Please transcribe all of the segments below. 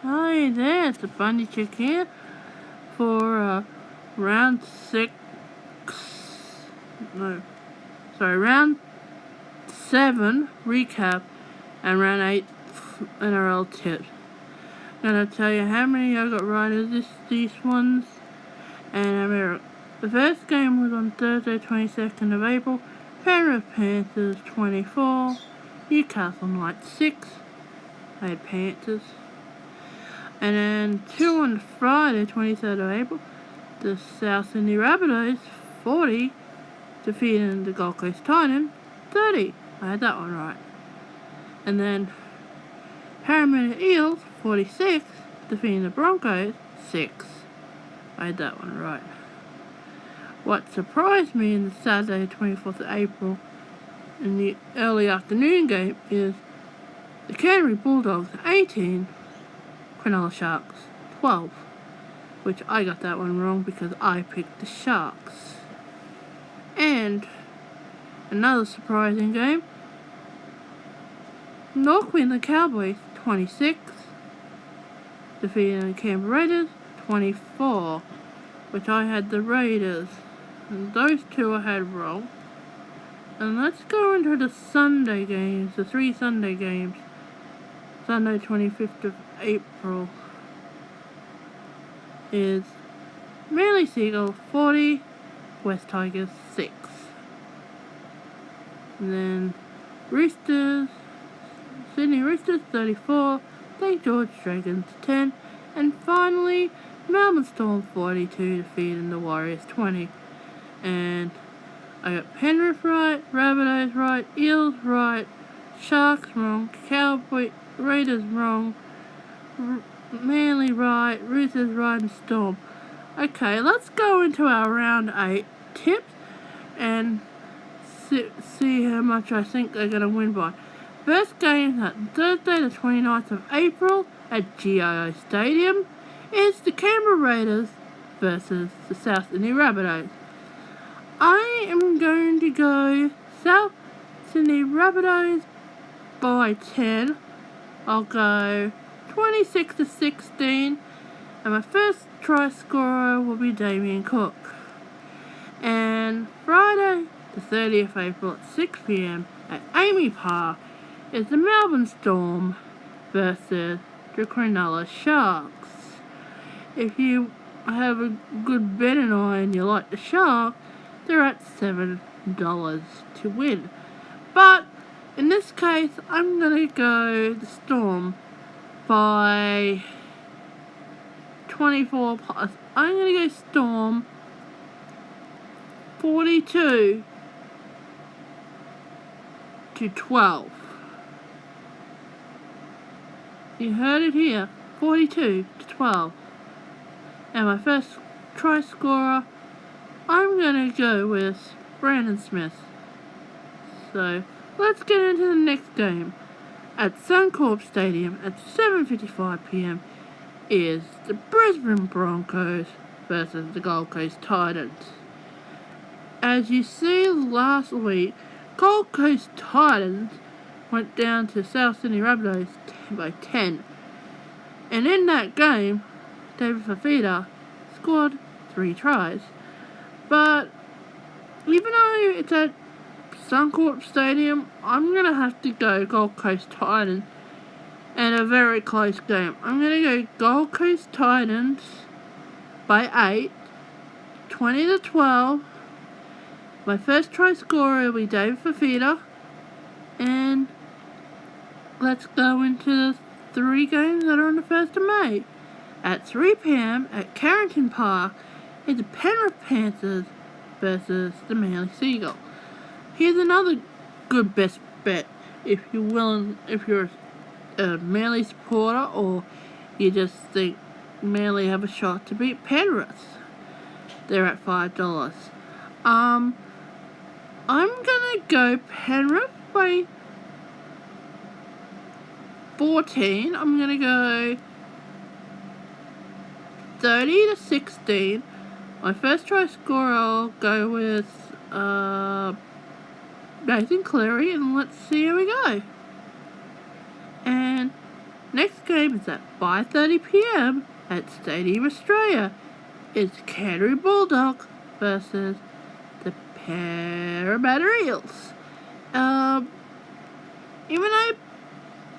Hi there, it's a Bunny Chick here for round 7 recap and round 8 NRL tips. I'm gonna tell you how many I got right as these ones and the first game was on Thursday 22nd of April, Penrith Panthers 24, Newcastle Knights 6, I had Panthers. And then 2 on Friday, 23rd of April, the South Sydney Rabbitohs 40 defeating the Gold Coast Titans 30. I had that one right. And then Parramatta Eels 46 defeating the Broncos 6. I had that one right. What surprised me in the Saturday, 24th of April, in the early afternoon game is the Canterbury Bulldogs 18. Cronulla Sharks 12, which I got that one wrong because I picked the Sharks. And another surprising game, North win the Cowboys 26, defeating the Canberra Raiders 24, which I had the Raiders, and those two I had wrong. And let's go into the Sunday games, the 3 Sunday games. Sunday 25th of April is Manly Seagulls 40, West Tigers 6. And then Sydney Roosters 34, St George Dragons 10, and finally Melbourne Storm 42 defeating the Warriors 20. And I got Penrith right, Rabbitohs right, Eels right, Sharks wrong, Cowboys Raiders wrong, Manly right, Roosters right, and Storm. Okay, let's go into our round 8 tips and see how much I think they're going to win by. First game at Thursday the 29th of April at GIO Stadium is the Canberra Raiders versus the South Sydney Rabbitohs. I am going to go South Sydney Rabbitohs by 10. I'll go 26-16, and my first try scorer will be Damien Cook. And Friday, the 30th of April at 6 p.m. at Amy Park is the Melbourne Storm versus the Cronulla Sharks. If you have a good betting eye and you like the Sharks, they're at $7 to win. But in this case, I'm going to go the Storm by 24 plus. I'm going to go Storm 42-12. You heard it here, 42-12. And my first try scorer, I'm going to go with Brandon Smith. So let's get into the next game. At Suncorp Stadium at 7:55 p.m. is the Brisbane Broncos versus the Gold Coast Titans. As you see last week, Gold Coast Titans went down to South Sydney Rabbitohs by 10. And in that game, David Fafita scored 3 tries. But even though it's at Suncorp Stadium, I'm going to have to go Gold Coast Titans in a very close game. I'm going to go Gold Coast Titans by 8, 20-12. My first try scorer will be David Fafita. And let's go into the 3 games that are on the 1st of May. At 3 p.m. at Carrington Park is the Penrith Panthers versus the Manly Seagulls. Here's another good best bet if you're a Manly supporter or you just think Manly have a shot to beat Penrith. They're at $5. I'm gonna go Penrith by 14. I'm gonna go 30-16. My first try scorer, I'll go with Nathan Cleary, and let's see how we go. And Next game is at 5:30 p.m. at Stadium Australia. It's Canterbury Bulldogs versus the Parramatta Eels. Even though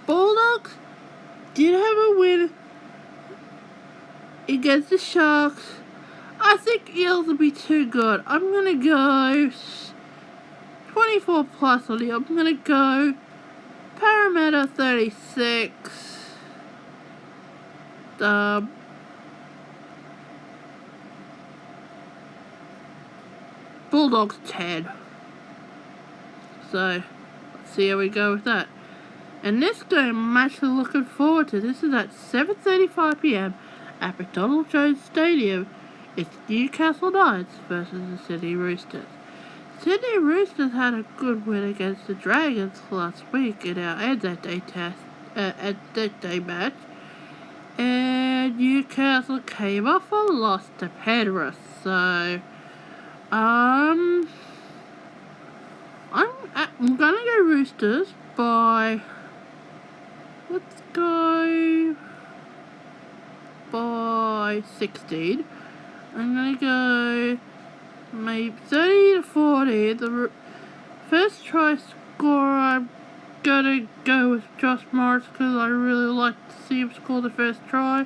Bulldogs did have a win against the Sharks, I think Eels will be too good. I'm going to go 24 plus on it. I'm going to go Parramatta 36. Bulldogs 10. So, let's see how we go with that. And this game I'm actually looking forward to. This is at 7:35 p.m. at McDonald Jones Stadium. It's Newcastle Knights versus the Sydney Roosters. Sydney Roosters had a good win against the Dragons last week in our Anzac Day match. And Newcastle came off a loss to Penrith. So, I'm gonna go Roosters by, let's go by 16. I'm gonna go maybe 30 to 40. The first try scorer, I'm gonna go with Josh Morris because I really like to see him score the first try.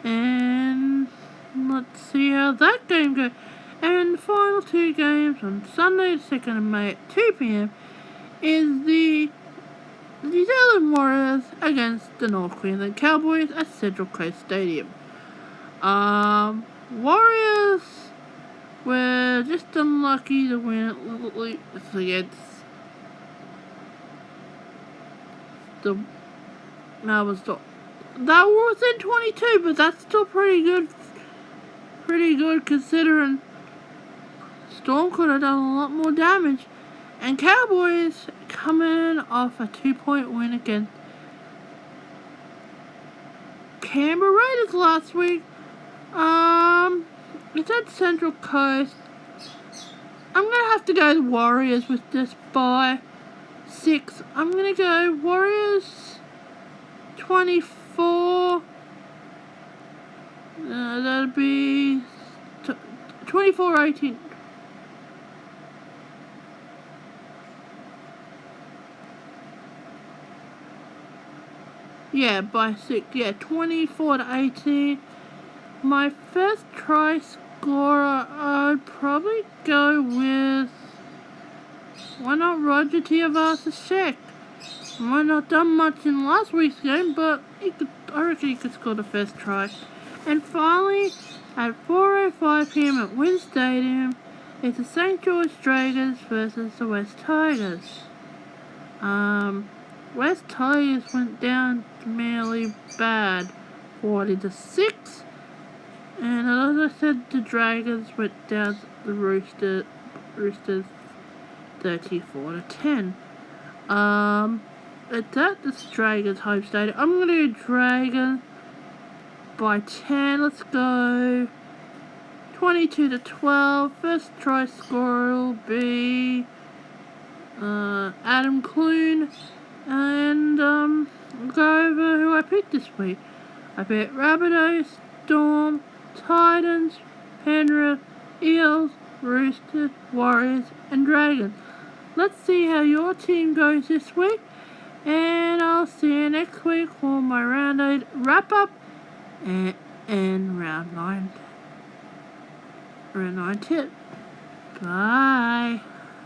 And let's see how that game goes. And the final two games on Sunday, the 2nd of May at 2 p.m. is the New Zealand Warriors against the North Queensland Cowboys at Central Coast Stadium. Warriors were just unlucky to win against the that was in 22, but that's still pretty good considering Storm could have done a lot more damage. And Cowboys coming off a 2-point win against Canberra Raiders last week. It's at Central Coast. I'm gonna have to go the Warriors with this by 6. I'm gonna go Warriors 24. That'll be 24-18. Yeah, by 6. Yeah, 24-18. My first try scorer, I'd probably go with, why not Roger Tuivasa-Sheck? Might not done much in last week's game, but I reckon he could score the first try. And finally, at 4:05 p.m. at Wynn Stadium, it's the St. George Dragons versus the West Tigers. West Tigers went down merely bad, 40-6. And as I said, the Dragons went down the Roosters 34-10. It's at the Dragons home stadium. I'm gonna go Dragons by 10. Let's go 22-12. First try scorer will be Adam Clune. And I'll go over who I picked this week. I picked Rabbitohs, Storm, Titans, Penrith, Eels, Roosters, Warriors, and Dragons. Let's see how your team goes this week. And I'll see you next week for my round 8 wrap up and round 9 tip. Bye.